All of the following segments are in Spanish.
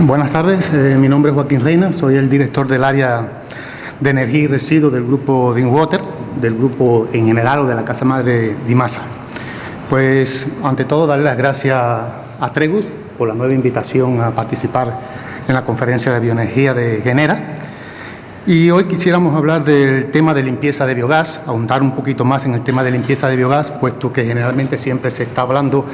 Buenas tardes, mi nombre es Joaquín Reina, soy el director del área de energía y residuos del grupo DreamWater, del grupo en general o de la Casa Madre Dimasa. Pues, ante todo, darle las gracias a Tregus por la nueva invitación a participar en la conferencia de bioenergía de Genera. Y hoy quisiéramos hablar del tema de limpieza de biogás, ahondar un poquito más en el tema de limpieza de biogás, puesto que generalmente siempre se está hablando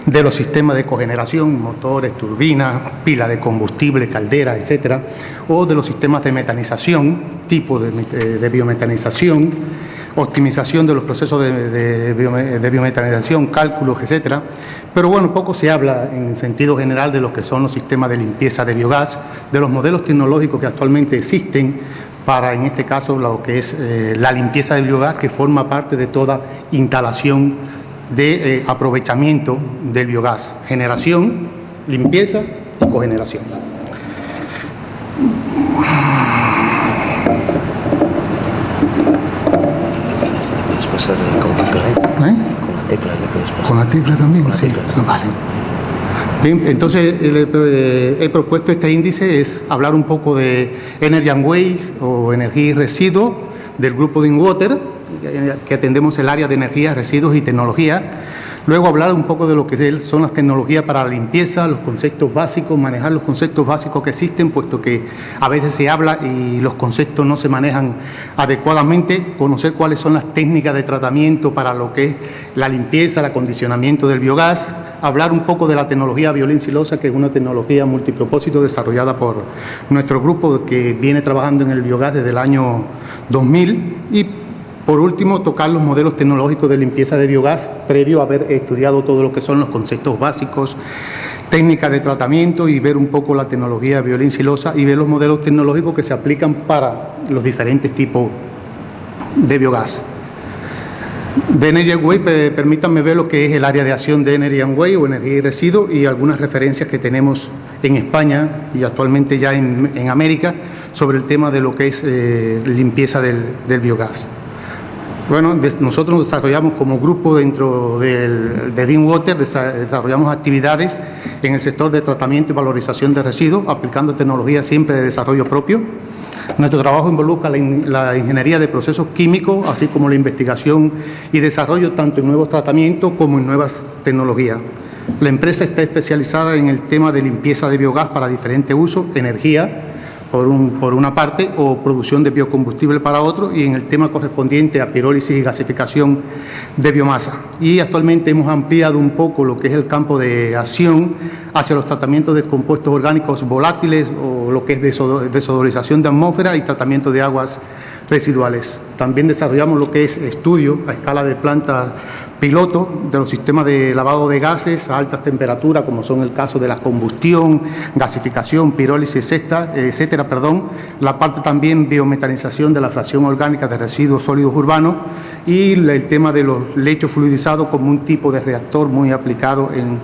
de los sistemas de cogeneración, motores, turbinas, pila de combustible, caldera, etcétera, o de los sistemas de metanización, tipo de biometanización, optimización de los procesos de biometanización, cálculos, etcétera. Pero bueno, poco se habla en sentido general de lo que son los sistemas de limpieza de biogás, de los modelos tecnológicos que actualmente existen para, en este caso, lo que es la limpieza de biogás, que forma parte de toda instalación de aprovechamiento del biogás, generación, limpieza y cogeneración. ¿Puedes pasar con tecla? ¿Eh? Con la tecla le puedes pasar. ¿Con la tecla también? Con la Sí. tecla. Vale. Bien, entonces he propuesto este índice, es hablar un poco de Energy and Waste o energía y residuos del grupo DreamWater, que atendemos el área de energía, residuos y tecnología. Luego hablar un poco de lo que son las tecnologías para la limpieza, los conceptos básicos, manejar los conceptos básicos que existen, puesto que a veces se habla y los conceptos no se manejan adecuadamente, conocer cuáles son las técnicas de tratamiento para lo que es la limpieza, el acondicionamiento del biogás, hablar un poco de la tecnología biolincilosa, que es una tecnología multipropósito desarrollada por nuestro grupo que viene trabajando en el biogás desde el año 2000 y por último, tocar los modelos tecnológicos de limpieza de biogás, previo a haber estudiado todo lo que son los conceptos básicos, técnicas de tratamiento y ver un poco la tecnología biolincilosa y ver los modelos tecnológicos que se aplican para los diferentes tipos de biogás. De Energy and Waste, permítanme ver lo que es el área de acción de Energy and Waste o energía y residuos y algunas referencias que tenemos en España y actualmente ya en América sobre el tema de lo que es limpieza del biogás. Bueno, nosotros nos desarrollamos como grupo dentro de DreamWater, desarrollamos actividades en el sector de tratamiento y valorización de residuos, aplicando tecnología siempre de desarrollo propio. Nuestro trabajo involucra la ingeniería de procesos químicos, así como la investigación y desarrollo tanto en nuevos tratamientos como en nuevas tecnologías. La empresa está especializada en el tema de limpieza de biogás para diferentes usos, energía, por una parte, o producción de biocombustible para otro, y en el tema correspondiente a pirólisis y gasificación de biomasa. Y actualmente hemos ampliado un poco lo que es el campo de acción hacia los tratamientos de compuestos orgánicos volátiles o lo que es desodorización de atmósfera y tratamiento de aguas residuales. También desarrollamos lo que es estudio a escala de planta piloto de los sistemas de lavado de gases a altas temperaturas, como son el caso de la combustión, gasificación, pirólisis, etcétera, la parte también biometanización de la fracción orgánica de residuos sólidos urbanos y el tema de los lechos fluidizados como un tipo de reactor muy aplicado en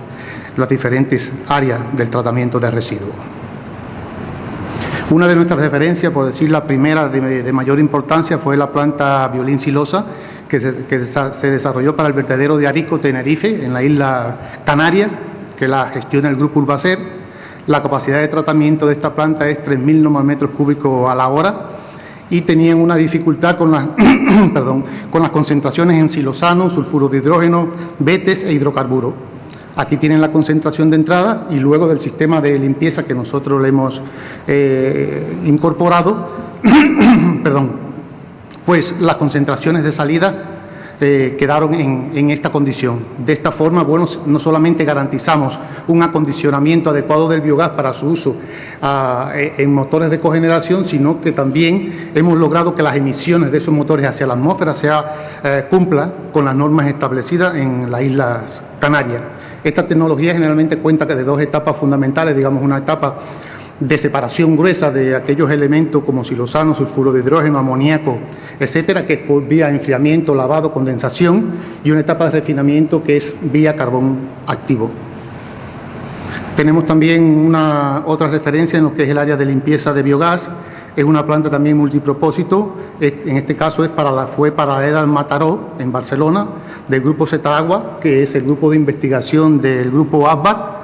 las diferentes áreas del tratamiento de residuos. Una de nuestras referencias, por decir la primera de mayor importancia, fue la planta biolincilosa, que se desarrolló para el vertedero de Arico, Tenerife, en la isla Canaria, que la gestiona el grupo Urbacer. La capacidad de tratamiento de esta planta es 3.000 nanómetros cúbicos a la hora y tenían una dificultad con las concentraciones en silosano, sulfuro de hidrógeno, betes e hidrocarburos. Aquí tienen la concentración de entrada y luego del sistema de limpieza que nosotros le hemos incorporado, pues las concentraciones de salida quedaron en esta condición. De esta forma, bueno, no solamente garantizamos un acondicionamiento adecuado del biogás para su uso en motores de cogeneración, sino que también hemos logrado que las emisiones de esos motores hacia la atmósfera cumpla con las normas establecidas en las Islas Canarias. Esta tecnología generalmente cuenta de dos etapas fundamentales, digamos una etapa de separación gruesa de aquellos elementos como silosano, sulfuro de hidrógeno, amoníaco, etcétera, que es por vía enfriamiento, lavado, condensación, y una etapa de refinamiento que es vía carbón activo. Tenemos también otra referencia en lo que es el área de limpieza de biogás. Es una planta también multipropósito, en este caso fue para EDAL Mataró, en Barcelona, del grupo Zeta Agua, que es el grupo de investigación del grupo ASBAR,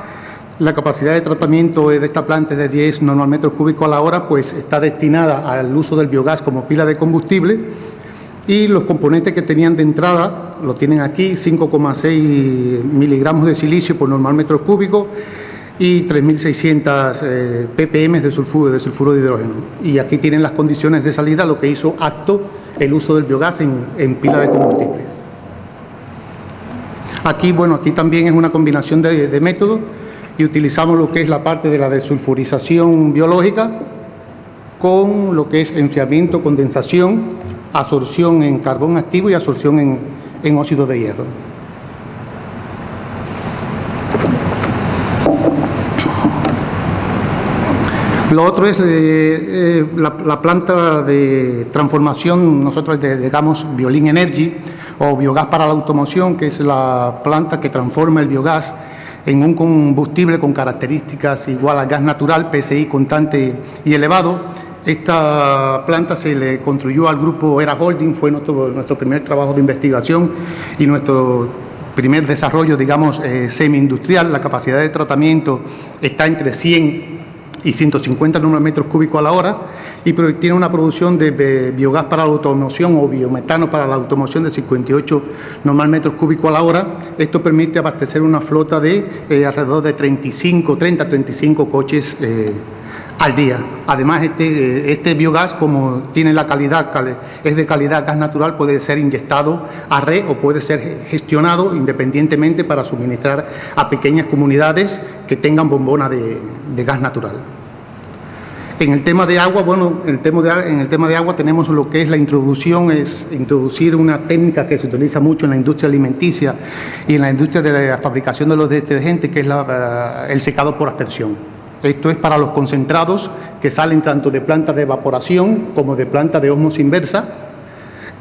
La capacidad de tratamiento de esta planta es de 10 metros cúbicos a la hora, pues está destinada al uso del biogás como pila de combustible, y los componentes que tenían de entrada lo tienen aquí: 5,6 miligramos de silicio por normal metro cúbico y 3.600 ppm de sulfuro de hidrógeno. Y aquí tienen las condiciones de salida, lo que hizo apto el uso del biogás en pila de combustibles. Aquí, bueno, aquí también es una combinación de métodos, y utilizamos lo que es la parte de la desulfurización biológica con lo que es enfriamiento, condensación, absorción en carbón activo y absorción en óxido de hierro. Lo otro es la planta de transformación, nosotros digamos Biolin Energy o biogás para la automoción, que es la planta que transforma el biogás en un combustible con características igual al gas natural, PSI constante y elevado. Esta planta se le construyó al grupo Era Holding, fue nuestro primer trabajo de investigación y nuestro primer desarrollo, digamos, semi-industrial. La capacidad de tratamiento está entre 100 y 150 metros cúbicos a la hora, y tiene una producción de biogás para la automoción o biometano para la automoción de 58 metros cúbicos a la hora. Esto permite abastecer una flota de alrededor de 35 coches al día. Además, este biogás, como tiene la calidad, es de calidad gas natural, puede ser inyectado a red o puede ser gestionado independientemente para suministrar a pequeñas comunidades que tengan bombona de gas natural. En el tema de agua, bueno, en el tema de agua tenemos lo que es la introducción, es introducir una técnica que se utiliza mucho en la industria alimenticia y en la industria de la fabricación de los detergentes, que es el secado por aspersión. Esto es para los concentrados que salen tanto de plantas de evaporación como de plantas de ósmosis inversa,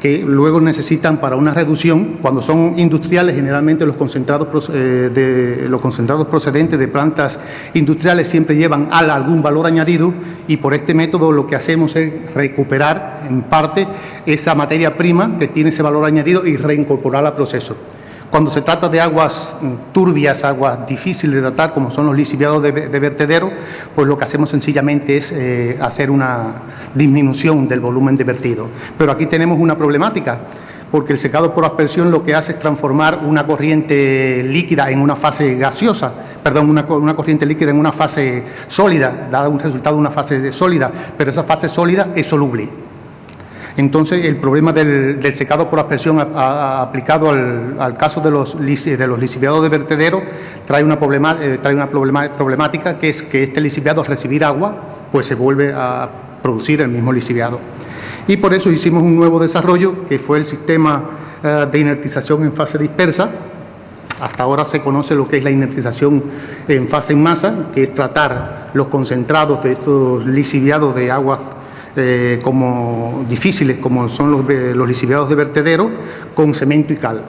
que luego necesitan para una reducción. Cuando son industriales, generalmente los concentrados procedentes de plantas industriales siempre llevan algún valor añadido, y por este método lo que hacemos es recuperar en parte esa materia prima que tiene ese valor añadido y reincorporarla al proceso. Cuando se trata de aguas turbias, aguas difíciles de tratar, como son los lixiviados de vertedero, pues lo que hacemos sencillamente es hacer una disminución del volumen de vertido. Pero aquí tenemos una problemática, porque el secado por aspersión lo que hace es transformar una corriente líquida en una fase gaseosa, perdón, una corriente líquida en una fase sólida, da un resultado de una fase sólida, pero esa fase sólida es soluble. Entonces, el problema del secado por aspersión aplicado al caso de los lixiviados de vertedero trae una problemática, que es que este lixiviado, al recibir agua, pues se vuelve a producir el mismo lixiviado. Y por eso hicimos un nuevo desarrollo, que fue el sistema de inertización en fase dispersa. Hasta ahora se conoce lo que es la inertización en fase en masa, que es tratar los concentrados de estos lixiviados de agua como difíciles, como son los lixiviados de vertedero, con cemento y cal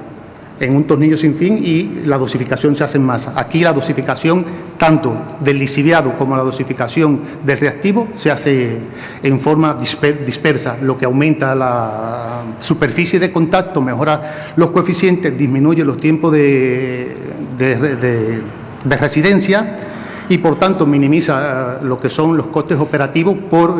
en un tornillo sin fin, y la dosificación se hace en masa. Aquí la dosificación tanto del lixiviado como la dosificación del reactivo se hace en forma dispersa, lo que aumenta la superficie de contacto, mejora los coeficientes, disminuye los tiempos de residencia, y por tanto minimiza lo que son los costes operativos por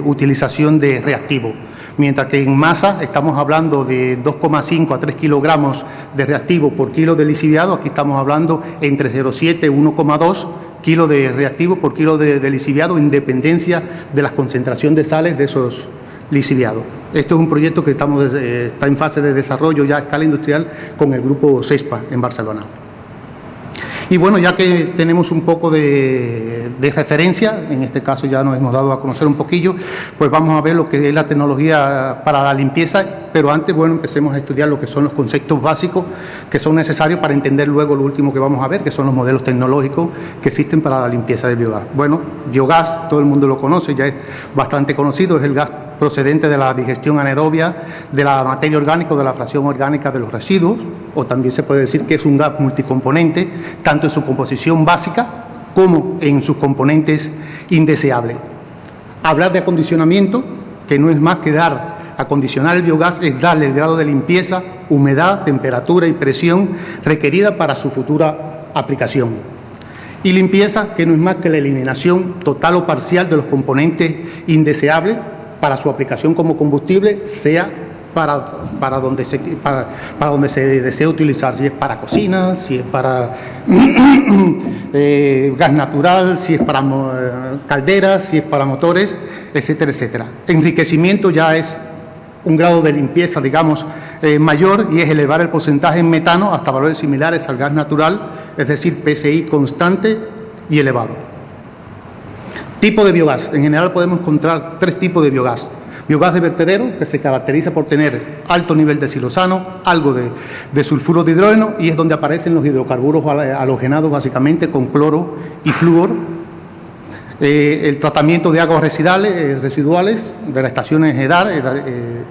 utilización de reactivo. Mientras que en masa estamos hablando de 2,5 a 3 kilogramos de reactivo por kilo de lixiviado, aquí estamos hablando entre 0,7 y 1,2 kilos de reactivo por kilo de lixiviado, en dependencia de la concentración de sales de esos lixiviados. Esto es un proyecto que está en fase de desarrollo ya a escala industrial con el grupo CESPA en Barcelona. Y bueno, ya que tenemos un poco de referencia, en este caso ya nos hemos dado a conocer un poquillo, pues vamos a ver lo que es la tecnología para la limpieza, pero antes, bueno, empecemos a estudiar lo que son los conceptos básicos que son necesarios para entender luego lo último que vamos a ver, que son los modelos tecnológicos que existen para la limpieza del biogás. Bueno, biogás, todo el mundo lo conoce, ya es bastante conocido, es el gas procedente de la digestión anaerobia de la materia orgánica o de la fracción orgánica de los residuos, o también se puede decir que es un gas multicomponente, tanto en su composición básica como en sus componentes indeseables. Hablar de acondicionamiento, que no es más que acondicionar el biogás, es darle el grado de limpieza, humedad, temperatura y presión requerida para su futura aplicación. Y limpieza, que no es más que la eliminación total o parcial de los componentes indeseables para su aplicación como combustible, sea para donde se desea utilizar, si es para cocina, si es para gas natural, si es para calderas, si es para motores, etcétera, etcétera. Enriquecimiento ya es un grado de limpieza, digamos, mayor, y es elevar el porcentaje en metano hasta valores similares al gas natural, es decir, PSI constante y elevado. Tipo de biogás. En general podemos encontrar 3 tipos de biogás. Biogás de vertedero, que se caracteriza por tener alto nivel de silosano, algo de sulfuro de hidrógeno, y es donde aparecen los hidrocarburos halogenados básicamente con cloro y flúor. El tratamiento de aguas residuales de las estaciones EDAR,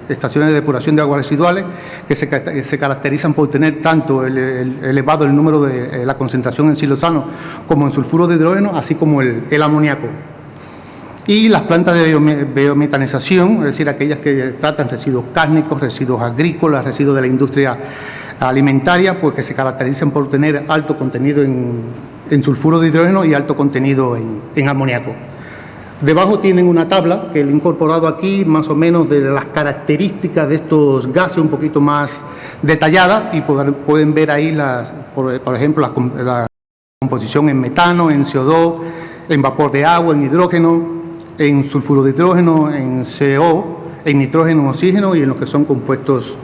estaciones de depuración de aguas residuales, que se caracterizan por tener tanto elevado el número de la concentración en silosano como en sulfuro de hidrógeno, así como el amoníaco. Y las plantas de biometanización, es decir, aquellas que tratan residuos cárnicos, residuos agrícolas, residuos de la industria alimentaria, pues que se caracterizan por tener alto contenido en sulfuro de hidrógeno y alto contenido en amoníaco. Debajo tienen una tabla que le he incorporado aquí, más o menos de las características de estos gases un poquito más detalladas, y pueden ver ahí, por ejemplo, la composición en metano, en CO2, en vapor de agua, en hidrógeno, en sulfuro de hidrógeno, en CO, en nitrógeno, en oxígeno y en lo que son compuestos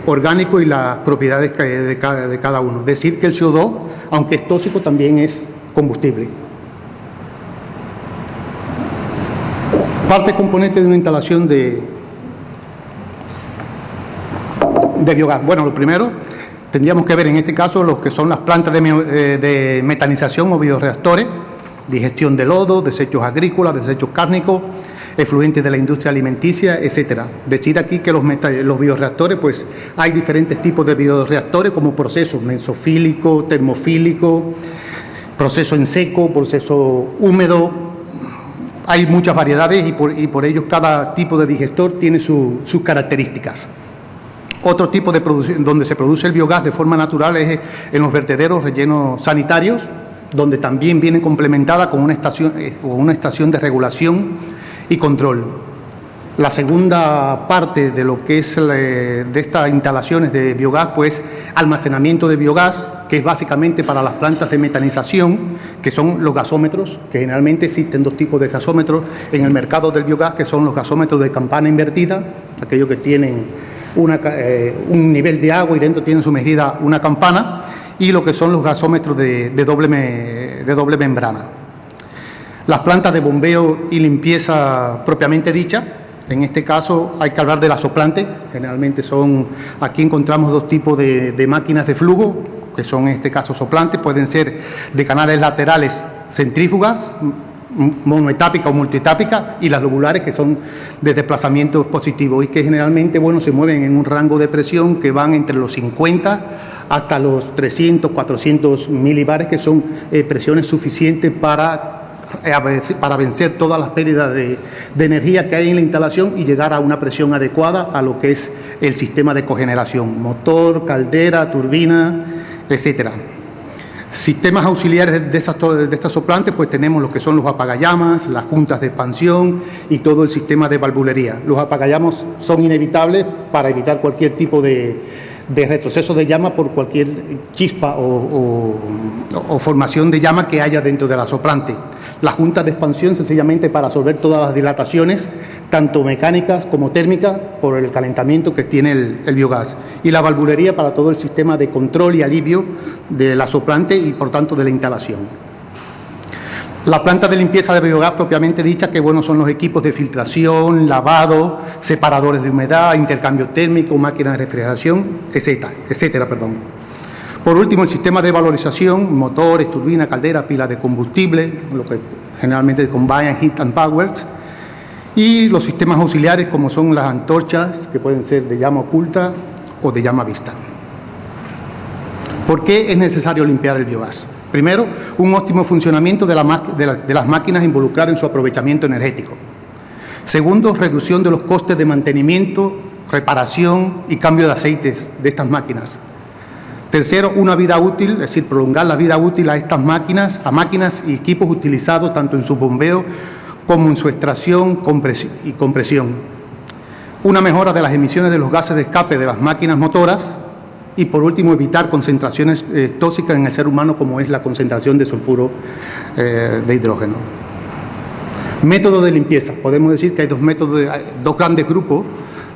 orgánicos y las propiedades de cada uno. Decir que el CO2, aunque es tóxico, también es combustible. Parte componente de una instalación de biogás. Bueno, lo primero, tendríamos que ver en este caso lo que son las plantas de metanización o bioreactores, digestión de lodo, desechos agrícolas, desechos cárnicos, efluentes de la industria alimenticia, etcétera. Decir aquí que los bioreactores, pues hay diferentes tipos de bioreactores como procesos mesofílico, termofílico, proceso en seco, proceso húmedo. Hay muchas variedades y por ello cada tipo de digestor tiene sus características. Otro tipo de producción donde se produce el biogás de forma natural es en los vertederos rellenos sanitarios, donde también viene complementada con una estación de regulación y control. La segunda parte de lo que es de estas instalaciones de biogás, pues almacenamiento de biogás, que es básicamente para las plantas de metanización, que son los gasómetros, que generalmente existen 2 tipos de gasómetros en el mercado del biogás, que son los gasómetros de campana invertida, aquellos que tienen un nivel de agua y dentro tienen sumergida una campana, y lo que son los gasómetros de doble membrana. Las plantas de bombeo y limpieza propiamente dicha, en este caso hay que hablar de la soplante. Generalmente aquí encontramos 2 tipos de máquinas de flujo, que son en este caso soplantes, pueden ser de canales laterales centrífugas, monoetápica o multietápica, y las lobulares, que son de desplazamientos positivos y que generalmente se mueven en un rango de presión que van entre los 50 hasta los 300, 400 milibares, que son presiones suficientes para vencer todas las pérdidas de energía que hay en la instalación y llegar a una presión adecuada a lo que es el sistema de cogeneración, motor, caldera, turbina, etcétera. Sistemas auxiliares de estas soplantes, pues tenemos lo que son los apagallamas, las juntas de expansión y todo el sistema de valvulería. Los apagallamas son inevitables para evitar cualquier tipo de retroceso de llama por cualquier chispa o formación de llama que haya dentro de la soplante. Las juntas de expansión sencillamente para absorber todas las dilataciones, tanto mecánicas como térmicas, por el calentamiento que tiene el biogás. Y la valvulería para todo el sistema de control y alivio de la soplante y por tanto de la instalación. La planta de limpieza de biogás propiamente dicha, que son los equipos de filtración, lavado, separadores de humedad, intercambio térmico, máquinas de refrigeración, etcétera. Por último, el sistema de valorización, motores, turbina, caldera, pila de combustible, lo que generalmente Combined Heat and Powers, y los sistemas auxiliares como son las antorchas, que pueden ser de llama oculta o de llama vista. ¿Por qué es necesario limpiar el biogás? Primero, un óptimo funcionamiento de las máquinas involucradas en su aprovechamiento energético. Segundo, reducción de los costes de mantenimiento, reparación y cambio de aceites de estas máquinas. Tercero, una vida útil, es decir, prolongar la vida útil a estas máquinas, y equipos utilizados tanto en su bombeo como en su extracción y compresión. Una mejora de las emisiones de los gases de escape de las máquinas motoras y, por último, evitar concentraciones tóxicas en el ser humano, como es la concentración de sulfuro de hidrógeno. Método de limpieza. Podemos decir que hay dos grandes grupos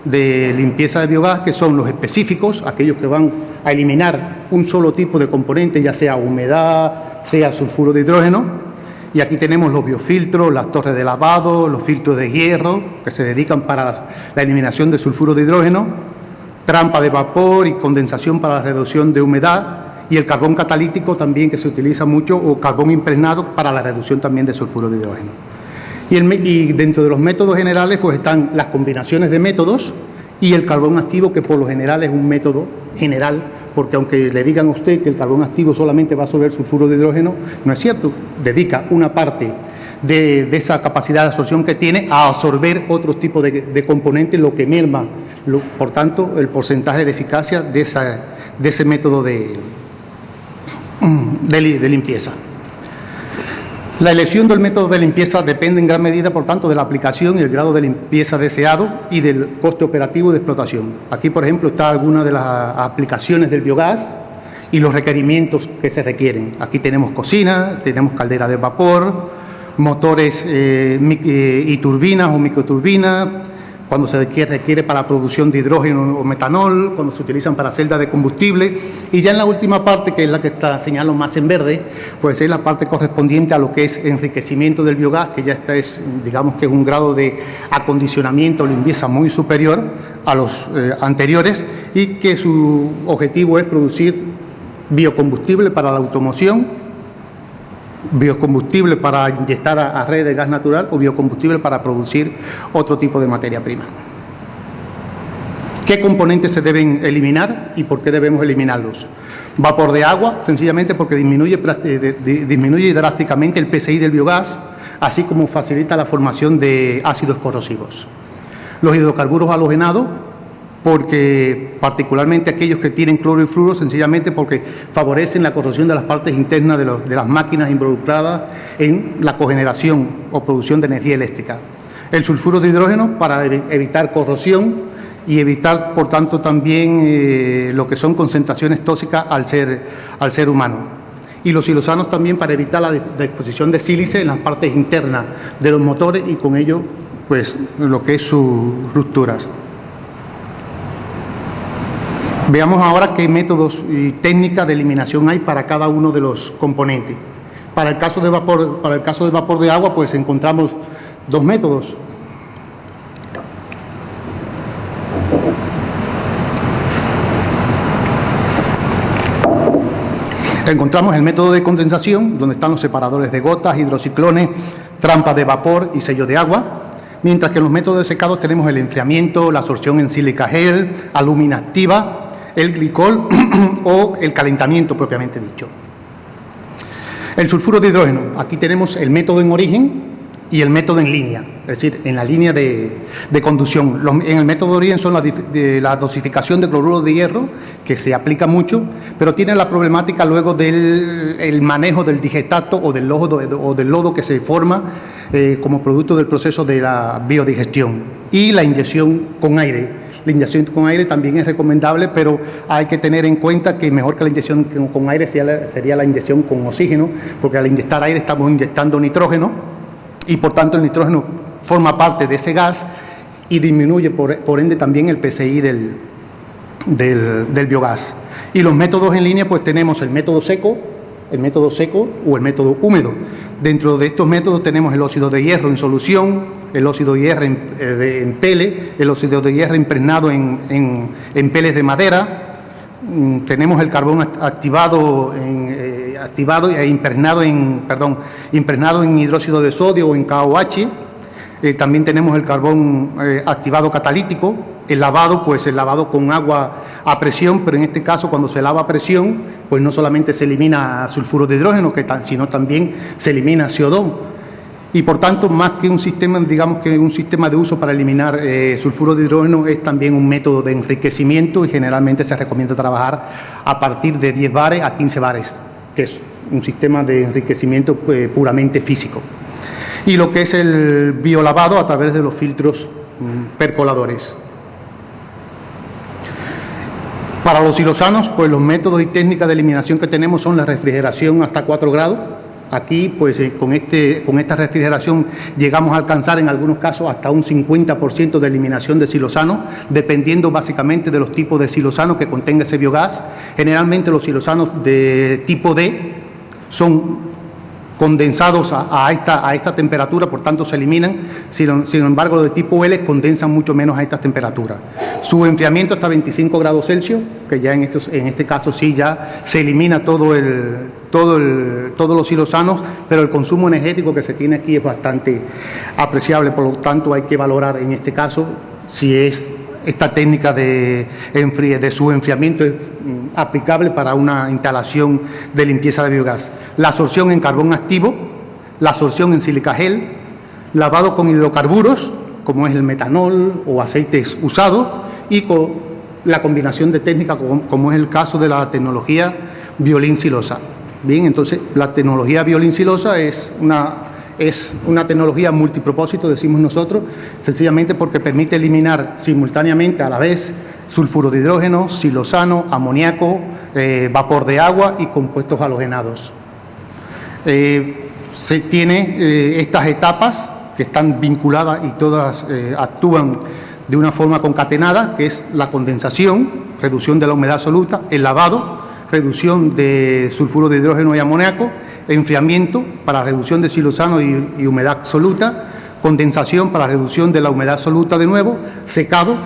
de limpieza de biogás, que son los específicos, aquellos que van a eliminar un solo tipo de componente, ya sea humedad, sea sulfuro de hidrógeno. Y aquí tenemos los biofiltros, las torres de lavado, los filtros de hierro, que se dedican para la eliminación de sulfuro de hidrógeno, trampa de vapor y condensación para la reducción de humedad, y el carbón catalítico también, que se utiliza mucho, o carbón impregnado para la reducción también de sulfuro de hidrógeno. Y dentro de los métodos generales pues están las combinaciones de métodos y el carbón activo, que por lo general es un método general, porque aunque le digan a usted que el carbón activo solamente va a absorber sulfuro de hidrógeno, no es cierto. Dedica una parte de esa capacidad de absorción que tiene a absorber otros tipos de componentes, lo que merma, por tanto, el porcentaje de eficacia de ese método de limpieza. La elección del método de limpieza depende en gran medida, por tanto, de la aplicación y el grado de limpieza deseado y del coste operativo de explotación. Aquí, por ejemplo, está alguna de las aplicaciones del biogás y los requerimientos que se requieren. Aquí tenemos cocina, tenemos caldera de vapor, motores y turbinas o microturbinas, cuando se requiere para producción de hidrógeno o metanol, cuando se utilizan para celdas de combustible. Y ya en la última parte, que es la que está señalado más en verde, pues es la parte correspondiente a lo que es enriquecimiento del biogás, que ya es, digamos que es un grado de acondicionamiento o limpieza muy superior a los anteriores, y que su objetivo es producir biocombustible para la automoción, biocombustible para inyectar a redes de gas natural o biocombustible para producir otro tipo de materia prima. ¿Qué componentes se deben eliminar y por qué debemos eliminarlos? Vapor de agua, sencillamente porque disminuye drásticamente el PSI del biogás, así como facilita la formación de ácidos corrosivos. Los hidrocarburos halogenados, porque particularmente aquellos que tienen cloro y fluoro, sencillamente porque favorecen la corrosión de las partes internas de las máquinas involucradas en la cogeneración o producción de energía eléctrica. El sulfuro de hidrógeno para evitar corrosión y evitar, por tanto, también lo que son concentraciones tóxicas al ser humano. Y los siloxanos también para evitar la exposición de sílice en las partes internas de los motores y con ello, pues, lo que es sus rupturas. Veamos ahora qué métodos y técnicas de eliminación hay para cada uno de los componentes. Para el caso de vapor de agua, pues encontramos dos métodos. Encontramos el método de condensación, donde están los separadores de gotas, hidrociclones, trampas de vapor y sellos de agua. Mientras que en los métodos de secado tenemos el enfriamiento, la absorción en sílica gel, alúmina activa, el glicol o el calentamiento propiamente dicho. El sulfuro de hidrógeno, aquí tenemos el método en origen y el método en línea, es decir, en la línea de conducción. En el método de origen son la dosificación de cloruro de hierro, que se aplica mucho, pero tiene la problemática luego del manejo del digestato o del lodo que se forma como producto del proceso de la biodigestión, y la inyección con aire. La inyección con aire también es recomendable, pero hay que tener en cuenta que mejor que la inyección con aire sería la inyección con oxígeno, porque al inyectar aire estamos inyectando nitrógeno y por tanto el nitrógeno forma parte de ese gas y disminuye por ende también el PSI del biogás. Y los métodos en línea, pues tenemos el método seco o el método húmedo. Dentro de estos métodos tenemos el óxido de hierro en solución, el óxido de hierro en pele, el óxido de hierro impregnado en peles de madera. Tenemos el carbón activado e impregnado en hidróxido de sodio o en KOH. También tenemos el carbón activado catalítico. El lavado con agua a presión, pero en este caso cuando se lava a presión, pues no solamente se elimina sulfuro de hidrógeno, sino también se elimina CO2. Y por tanto, más que un sistema, digamos que un sistema de uso para eliminar sulfuro de hidrógeno, es también un método de enriquecimiento y generalmente se recomienda trabajar a partir de 10 bares a 15 bares, que es un sistema de enriquecimiento puramente físico. Y lo que es el biolavado a través de los filtros percoladores. Para los silosanos, pues los métodos y técnicas de eliminación que tenemos son la refrigeración hasta 4 grados. Aquí, pues con esta refrigeración llegamos a alcanzar en algunos casos hasta un 50% de eliminación de silosano, dependiendo básicamente de los tipos de silosano que contenga ese biogás. Generalmente los silosanos de tipo D son condensados a esta temperatura, por tanto se eliminan. Sin embargo, los de tipo L condensan mucho menos a estas temperaturas. Su enfriamiento hasta 25 grados Celsius, que ya en este caso sí ya se elimina todos los silosanos, pero el consumo energético que se tiene aquí es bastante apreciable, por lo tanto hay que valorar en este caso si esta técnica de su enfriamiento es aplicable para una instalación de limpieza de biogás. La absorción en carbón activo, la absorción en sílica gel, lavado con hidrocarburos, como es el metanol o aceites usados, y con la combinación de técnicas, como es el caso de la tecnología violín-silosa. Bien, entonces la tecnología violín-silosa es una tecnología multipropósito, decimos nosotros, sencillamente porque permite eliminar simultáneamente a la vez sulfuro de hidrógeno, silosano, amoníaco, vapor de agua y compuestos halogenados. Se tiene estas etapas que están vinculadas y todas actúan de una forma concatenada, que es la condensación, reducción de la humedad absoluta, el lavado, reducción de sulfuro de hidrógeno y amoníaco, enfriamiento para reducción de silosano y humedad absoluta, condensación para reducción de la humedad absoluta de nuevo, secado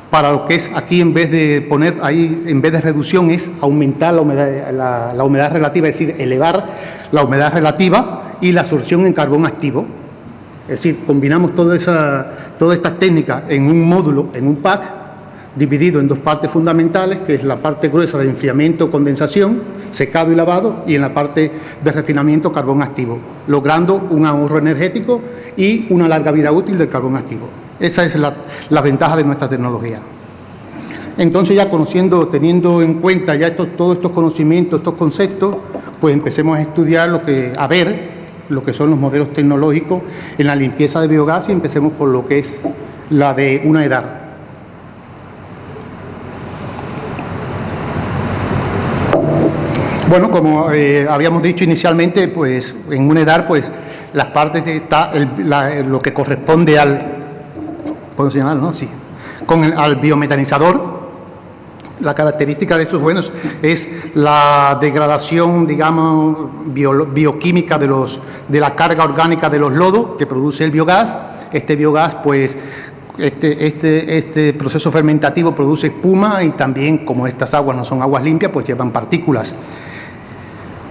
para lo que es aquí, en vez de poner ahí, en vez de reducción, es aumentar la humedad relativa, es decir, elevar la humedad relativa, y la absorción en carbón activo. Es decir, combinamos todas estas técnicas en un módulo, en un pack, dividido en dos partes fundamentales, que es la parte gruesa de enfriamiento, condensación, secado y lavado, y en la parte de refinamiento, carbón activo, logrando un ahorro energético y una larga vida útil del carbón activo. Esa es la ventaja de nuestra tecnología. Entonces, ya teniendo en cuenta ya todos estos conocimientos, estos conceptos, pues empecemos a estudiar a ver lo que son los modelos tecnológicos en la limpieza de biogás, y empecemos por lo que es la de una EDAR. Bueno, como habíamos dicho inicialmente, pues en una EDAR, pues las partes lo que corresponde ¿puedo señalarlo, no? Sí. Al biometanizador. La característica de estos es la degradación, digamos, bioquímica de la carga orgánica de los lodos que produce el biogás. Este biogás, pues, este proceso fermentativo produce espuma, y también, como estas aguas no son aguas limpias, pues llevan partículas.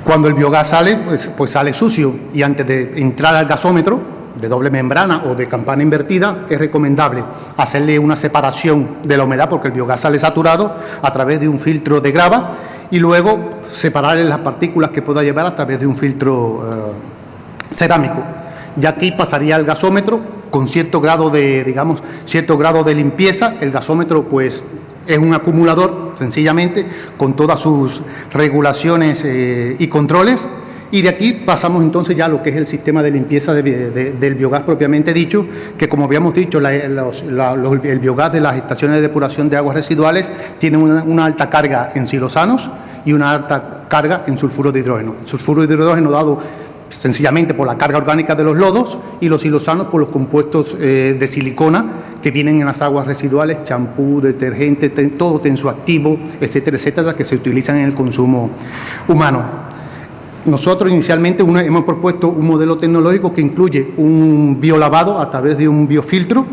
Cuando el biogás sale, pues sale sucio, y antes de entrar al gasómetro de doble membrana o de campana invertida, es recomendable hacerle una separación de la humedad, porque el biogás sale saturado, a través de un filtro de grava, y luego separarle las partículas que pueda llevar a través de un filtro cerámico. Ya aquí pasaría al gasómetro con cierto grado de limpieza. El gasómetro, pues, es un acumulador, sencillamente, con todas sus regulaciones y controles. Y de aquí pasamos entonces ya a lo que es el sistema de limpieza del biogás propiamente dicho, que, como habíamos dicho, el biogás de las estaciones de depuración de aguas residuales tiene una alta carga en silosanos y una alta carga en sulfuro de hidrógeno. El sulfuro de hidrógeno dado sencillamente por la carga orgánica de los lodos, y los silosanos por los compuestos de silicona que vienen en las aguas residuales, champú, detergente, todo tensoactivo, etcétera, etcétera, que se utilizan en el consumo humano. Nosotros inicialmente hemos propuesto un modelo tecnológico que incluye un biolavado a través de un biofiltro.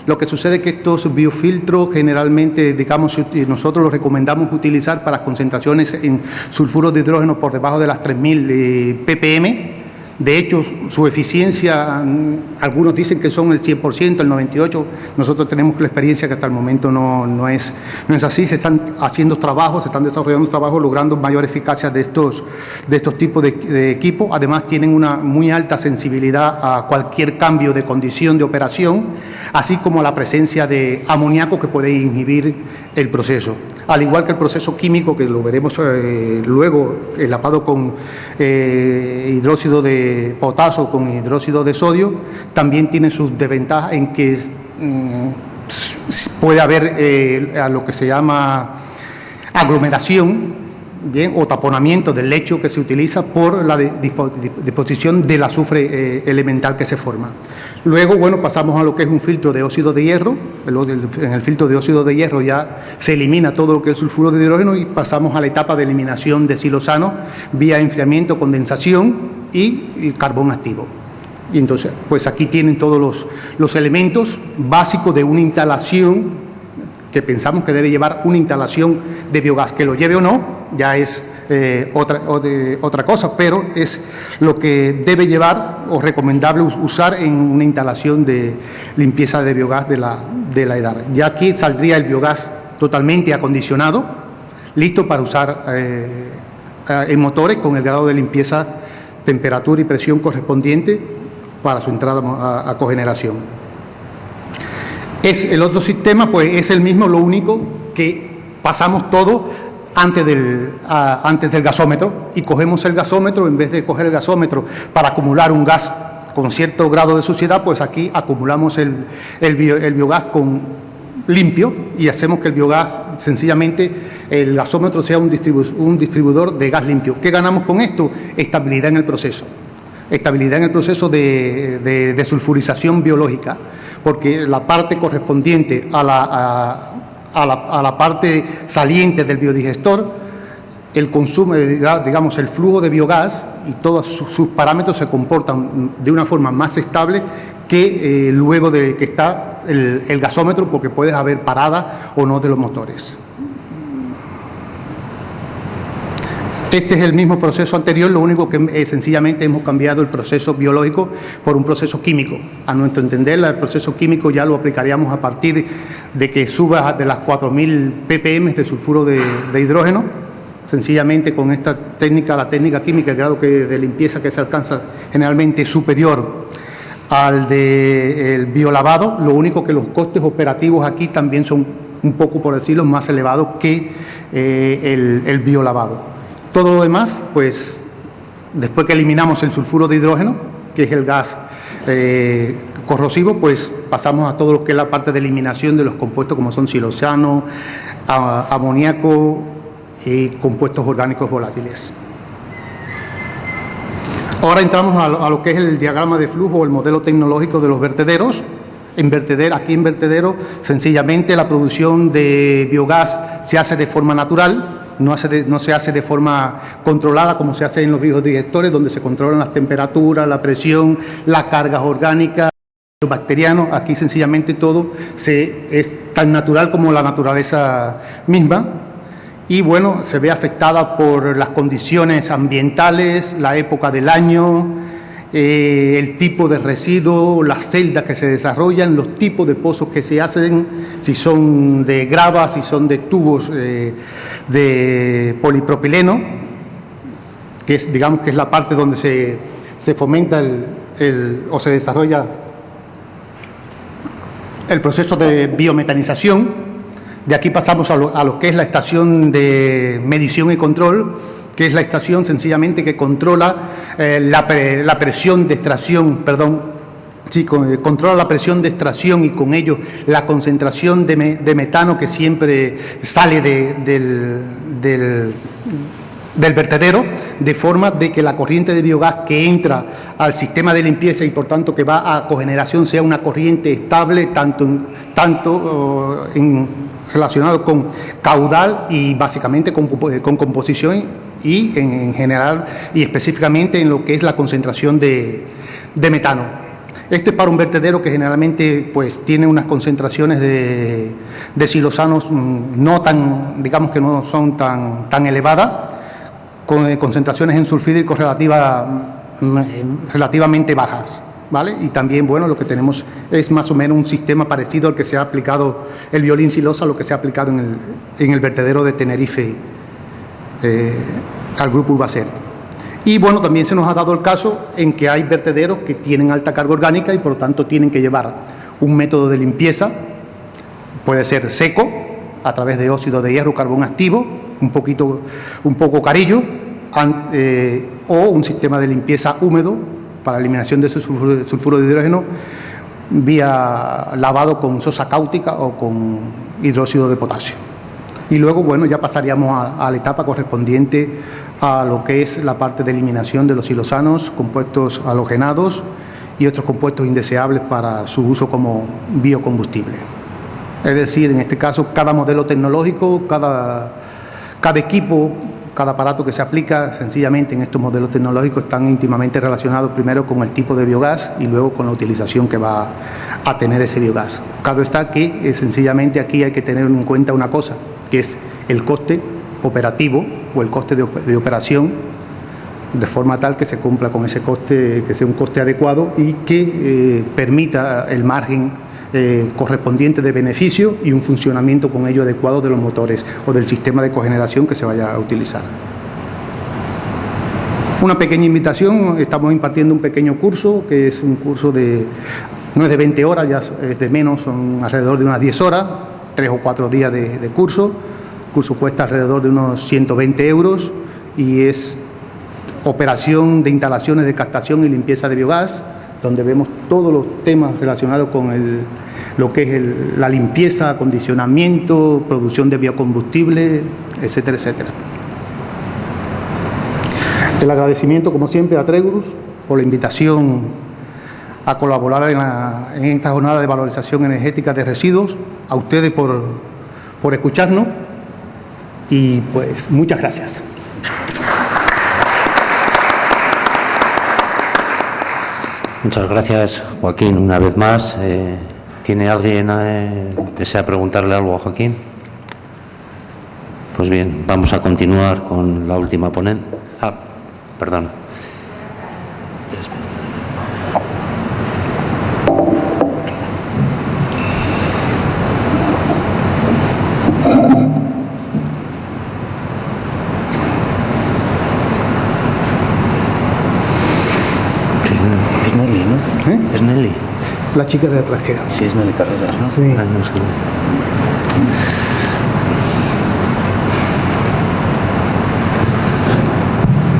Lo que sucede es que estos biofiltros generalmente, digamos, nosotros los recomendamos utilizar para concentraciones en sulfuro de hidrógeno por debajo de las 3000 ppm, De hecho, su eficiencia, algunos dicen que son el 100%, el 98%. Nosotros tenemos la experiencia que hasta el momento no es así. Se están haciendo trabajos, se están desarrollando trabajos logrando mayor eficacia de estos tipos de equipos. Además, tienen una muy alta sensibilidad a cualquier cambio de condición de operación, así como a la presencia de amoníaco que puede inhibir el proceso. Al igual que el proceso químico, que lo veremos luego, enlapado con hidróxido de potasio, con hidróxido de sodio, también tiene sus desventajas en que puede haber a lo que se llama aglomeración, bien, o taponamiento del lecho que se utiliza por la disposición del azufre elemental que se forma. Luego, bueno, pasamos a lo que es un filtro de óxido de hierro. En el filtro de óxido de hierro ya se elimina todo lo que es el sulfuro de hidrógeno y pasamos a la etapa de eliminación de silosano vía enfriamiento, condensación y carbón activo. Y entonces, pues aquí tienen todos los elementos básicos de una instalación que pensamos que debe llevar una instalación de biogás. Que lo lleve o no, ya es otra cosa, pero es lo que debe llevar o recomendable usar en una instalación de limpieza de biogás de la EDAR. Ya aquí saldría el biogás totalmente acondicionado, listo para usar en motores con el grado de limpieza, temperatura y presión correspondiente para su entrada a cogeneración. El otro sistema, pues es el mismo, lo único que pasamos todo antes del gasómetro y cogemos el gasómetro. En vez de coger el gasómetro para acumular un gas con cierto grado de suciedad, pues aquí acumulamos el biogás limpio y hacemos que el biogás, sencillamente, el gasómetro sea un distribuidor de gas limpio. ¿Qué ganamos con esto? Estabilidad en el proceso. Estabilidad en el proceso de desulfurización biológica, porque la parte correspondiente a la parte saliente del biodigestor, el consumo, digamos, el flujo de biogás y todos sus parámetros se comportan de una forma más estable que luego de que está el gasómetro, porque puede haber parada o no de los motores. Este es el mismo proceso anterior, lo único que sencillamente hemos cambiado el proceso biológico por un proceso químico. A nuestro entender, el proceso químico ya lo aplicaríamos a partir de que suba de las 4.000 ppm de sulfuro de hidrógeno. Sencillamente con esta técnica, la técnica química, el grado de limpieza que se alcanza generalmente es superior al del biolavado. Lo único que los costes operativos aquí también son un poco, por decirlo, más elevados que el biolavado. Todo lo demás, pues, después que eliminamos el sulfuro de hidrógeno, que es el gas corrosivo, pues pasamos a todo lo que es la parte de eliminación de los compuestos como son silosano, amoníaco y compuestos orgánicos volátiles. Ahora entramos a lo que es el diagrama de flujo o el modelo tecnológico de los vertederos. Aquí en vertedero, sencillamente la producción de biogás se hace de forma natural. No se hace de forma controlada como se hace en los biodigestores, donde se controlan las temperaturas, la presión, las cargas orgánicas, los bacterianos. Aquí sencillamente todo es tan natural como la naturaleza misma. Y bueno, se ve afectada por las condiciones ambientales, la época del año, el tipo de residuo, las celdas que se desarrollan, los tipos de pozos que se hacen, si son de grava, si son de tubos de polipropileno, que es, digamos, que es la parte donde se fomenta o se desarrolla el proceso de biometanización. De aquí pasamos a lo que es la estación de medición y control, que es la estación sencillamente que controla la presión de extracción, controla la presión de extracción y con ello la concentración de metano que siempre sale del vertedero, de forma de que la corriente de biogás que entra al sistema de limpieza y por tanto que va a cogeneración sea una corriente estable, tanto relacionado con caudal y básicamente con composición y en general y específicamente en lo que es la concentración de metano. Este es para un vertedero que generalmente pues tiene unas concentraciones de silosanos no tan, digamos que no son tan elevadas, con concentraciones en sulfídricos relativamente relativamente bajas, ¿vale? Y también, bueno, lo que tenemos es más o menos un sistema parecido al que se ha aplicado el violín silosa, lo que se ha aplicado en el vertedero de Tenerife al grupo Urbacer. Y bueno, también se nos ha dado el caso en que hay vertederos que tienen alta carga orgánica y por lo tanto tienen que llevar un método de limpieza, puede ser seco, a través de óxido de hierro, carbón activo, un poco carillo, o un sistema de limpieza húmedo para eliminación de ese sulfuro de hidrógeno vía lavado con sosa cáustica o con hidróxido de potasio. Y luego, bueno, ya pasaríamos a la etapa correspondiente a lo que es la parte de eliminación de los silosanos, compuestos halogenados y otros compuestos indeseables para su uso como biocombustible. Es decir, en este caso, cada modelo tecnológico, cada equipo, cada aparato que se aplica, sencillamente en estos modelos tecnológicos están íntimamente relacionados primero con el tipo de biogás y luego con la utilización que va a tener ese biogás. Claro está que sencillamente aquí hay que tener en cuenta una cosa, que es el coste operativo o el coste de operación, de forma tal que se cumpla con ese coste, que sea un coste adecuado y que permita el margen correspondiente de beneficio y un funcionamiento con ello adecuado de los motores o del sistema de cogeneración que se vaya a utilizar. Una pequeña invitación, estamos impartiendo un pequeño curso, que es un curso no es de 20 horas, ya es de menos, son alrededor de unas 10 horas, 3 o 4 días de curso. El curso cuesta alrededor de unos 120 euros y es operación de instalaciones de captación y limpieza de biogás, donde vemos todos los temas relacionados con lo que es la limpieza, acondicionamiento, producción de biocombustible, etcétera, etcétera. El agradecimiento, como siempre, a Tregurus por la invitación a colaborar en esta jornada de valorización energética de residuos, a ustedes por escucharnos y pues muchas gracias. Muchas gracias, Joaquín, una vez más. ¿Tiene alguien desea preguntarle algo a Joaquín? Pues bien, vamos a continuar con la última ponente. Perdona. Es Nelly, ¿no? ¿Es Nelly? La chica de atrás, ¿qué? Sí, es Nelly Carreras, ¿no? Sí. No sé.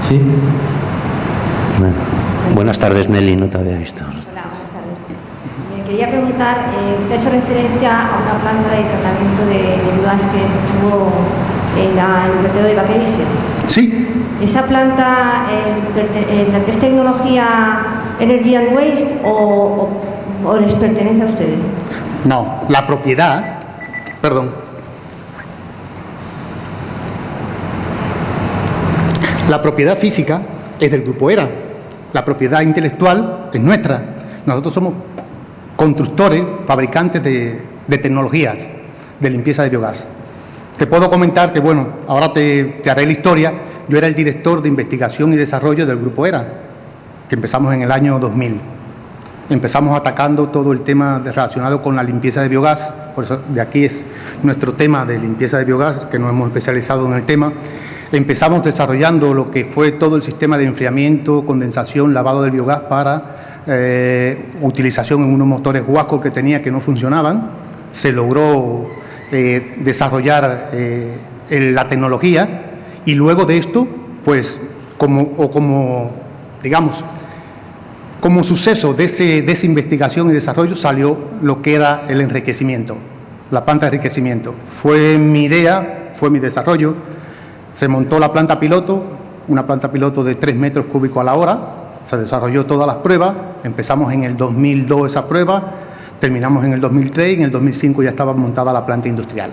Sí. Bueno. Buenas tardes, Nelly, no te había visto. Hola, buenas tardes. Me quería preguntar, usted ha hecho referencia a una planta de tratamiento de biogás que estuvo en el vertedero de Vaquerises. Sí. ¿Esa planta es tecnología Energy and Waste o les pertenece a ustedes? No, la propiedad, perdón. La propiedad física es del Grupo ERA, la propiedad intelectual es nuestra. Nosotros somos constructores, fabricantes de tecnologías de limpieza de biogás. Te puedo comentar que, bueno, ahora te haré la historia. Yo era el director de investigación y desarrollo del Grupo ERA, que empezamos en el año 2000. Empezamos atacando todo el tema relacionado con la limpieza de biogás, por eso de aquí es nuestro tema de limpieza de biogás, que nos hemos especializado en el tema. Empezamos desarrollando lo que fue todo el sistema de enfriamiento, condensación, lavado del biogás para utilización en unos motores Huasco que tenía que no funcionaban. Se logró desarrollar la tecnología y luego de esto, pues como suceso de esa investigación y desarrollo salió lo que era el enriquecimiento, la planta de enriquecimiento. Fue mi idea, fue mi desarrollo. Se montó la planta piloto, una planta piloto de 3 metros cúbicos a la hora, se desarrolló todas las pruebas, empezamos en el 2002 esa prueba, terminamos en el 2003 y en el 2005 ya estaba montada la planta industrial.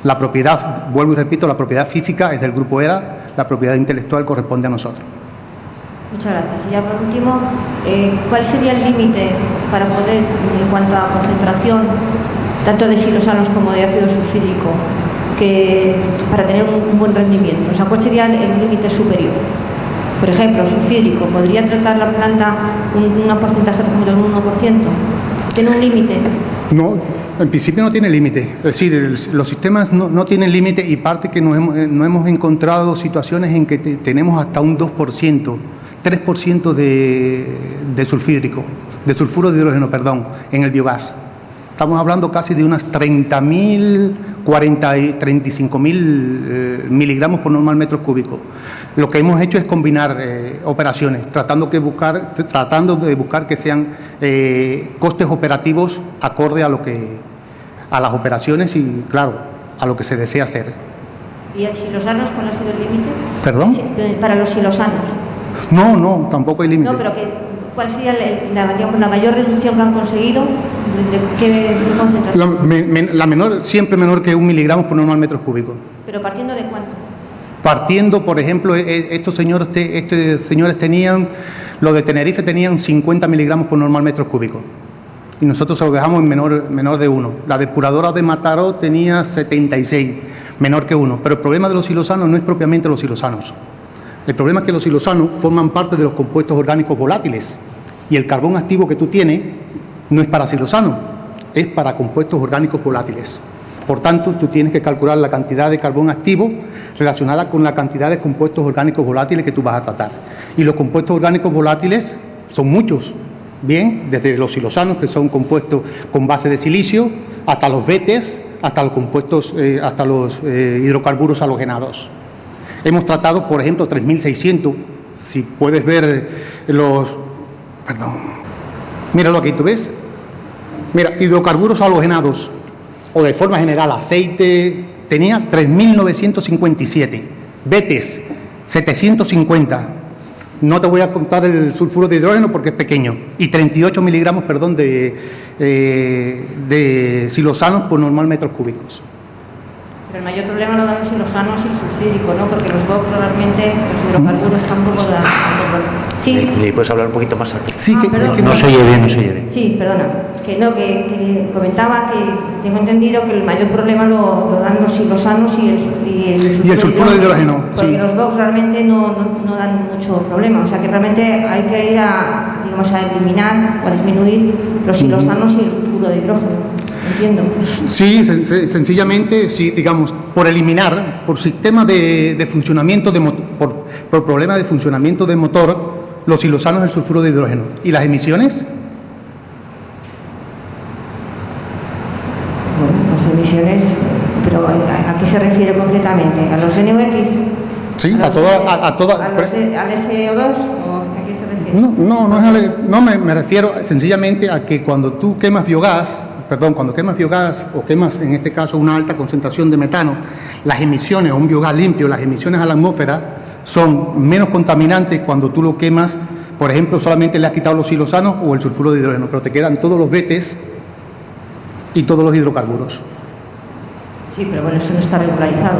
La propiedad, vuelvo y repito, la propiedad física es del Grupo ERA, la propiedad intelectual corresponde a nosotros. Muchas gracias. Y ya por último, ¿cuál sería el límite para poder, en cuanto a concentración, tanto de silosanos como de ácido sulfídrico, para tener un buen rendimiento? O sea, ¿cuál sería el límite superior? Por ejemplo, sulfídrico, ¿podría tratar la planta un porcentaje como del 1%? ¿Tiene un límite? No, en principio no tiene límite. Es decir, los sistemas no tienen límite y parte que no hemos encontrado situaciones en que tenemos hasta un 2%, 3% de sulfídrico, de sulfuro de hidrógeno, perdón, en el biogás. Estamos hablando casi de unas 30.000, 35.000 miligramos por normal metro cúbico. Lo que hemos hecho es combinar operaciones, tratando de buscar que sean costes operativos acorde a las operaciones y, claro, a lo que se desea hacer. ¿Y el silosanos cuál ha sido el límite? ¿Perdón? Sí, para los silosanos. No, tampoco hay límite. No, pero ¿cuál sería la mayor reducción que han conseguido? ¿De qué concentración? La menor, siempre menor que 1 miligramo por normal metro cúbico. ¿Pero partiendo de cuánto? Partiendo, por ejemplo, estos señores tenían, los de Tenerife tenían 50 miligramos por normal metro cúbico. Y nosotros se lo dejamos en menor de 1. La depuradora de Mataró tenía 76, menor que 1. Pero el problema de los silosanos no es propiamente los silosanos. El problema es que los silosanos forman parte de los compuestos orgánicos volátiles. Y el carbón activo que tú tienes no es para silosano, es para compuestos orgánicos volátiles. Por tanto, tú tienes que calcular la cantidad de carbón activo relacionada con la cantidad de compuestos orgánicos volátiles que tú vas a tratar. Y los compuestos orgánicos volátiles son muchos, bien, desde los silosanos, que son compuestos con base de silicio, hasta los betes, hasta los compuestos, hasta los hidrocarburos halogenados. Hemos tratado, por ejemplo, 3.600, si puedes ver míralo aquí, ¿tú ves? Mira, hidrocarburos halogenados, o de forma general aceite, tenía 3.957, betes 750, no te voy a contar el sulfuro de hidrógeno porque es pequeño, y 38 miligramos, perdón, de silosanos por normal metros cúbicos. Pero el mayor problema lo dan los silosanos y el sulfídrico, ¿no? Porque los BOX realmente, los hidrocarburos tampoco dan. Sí. ¿Le puedes hablar un poquito más alto? Sí, No se oye bien. Sí, perdona. Que comentaba que tengo entendido que el mayor problema lo dan los silosanos y el sulfuro de hidrógeno. Porque Sí. los BOX realmente no dan mucho problema. O sea que realmente hay que ir a eliminar o a disminuir los silosanos y el sulfuro de hidrógeno. Entiendo. Sí, sencillamente, sí, digamos, por eliminar, por sistema de funcionamiento, por problema de funcionamiento del motor, los silosanos del sulfuro de hidrógeno. ¿Y las emisiones? Bueno, las emisiones, pero ¿a qué se refiere concretamente? ¿A los NOx? Sí, ¿A a todas. ¿Al SO2 o a qué se refiere? No, me refiero sencillamente a que cuando tú quemas biogás o quemas, en este caso, una alta concentración de metano, las emisiones, o un biogás limpio, las emisiones a la atmósfera son menos contaminantes cuando tú lo quemas, por ejemplo, solamente le has quitado los silosanos o el sulfuro de hidrógeno, pero te quedan todos los betes y todos los hidrocarburos. Sí, pero bueno, eso no está regularizado.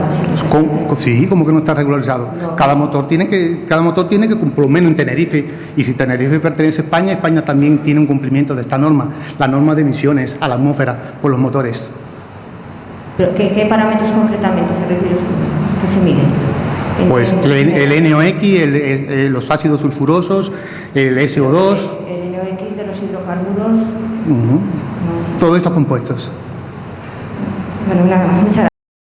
Sí, como que no está regularizado. No. Cada motor tiene que, por lo menos en Tenerife, y si Tenerife pertenece a España, España también tiene un cumplimiento de esta norma, la norma de emisiones a la atmósfera por los motores. ¿Pero qué parámetros concretamente se refiere usted? ¿Qué se miden? Pues el NOx, los ácidos sulfurosos, el SO2. El NOx de los hidrocarburos. Todos estos compuestos. Bueno, nada más. Muchas gracias.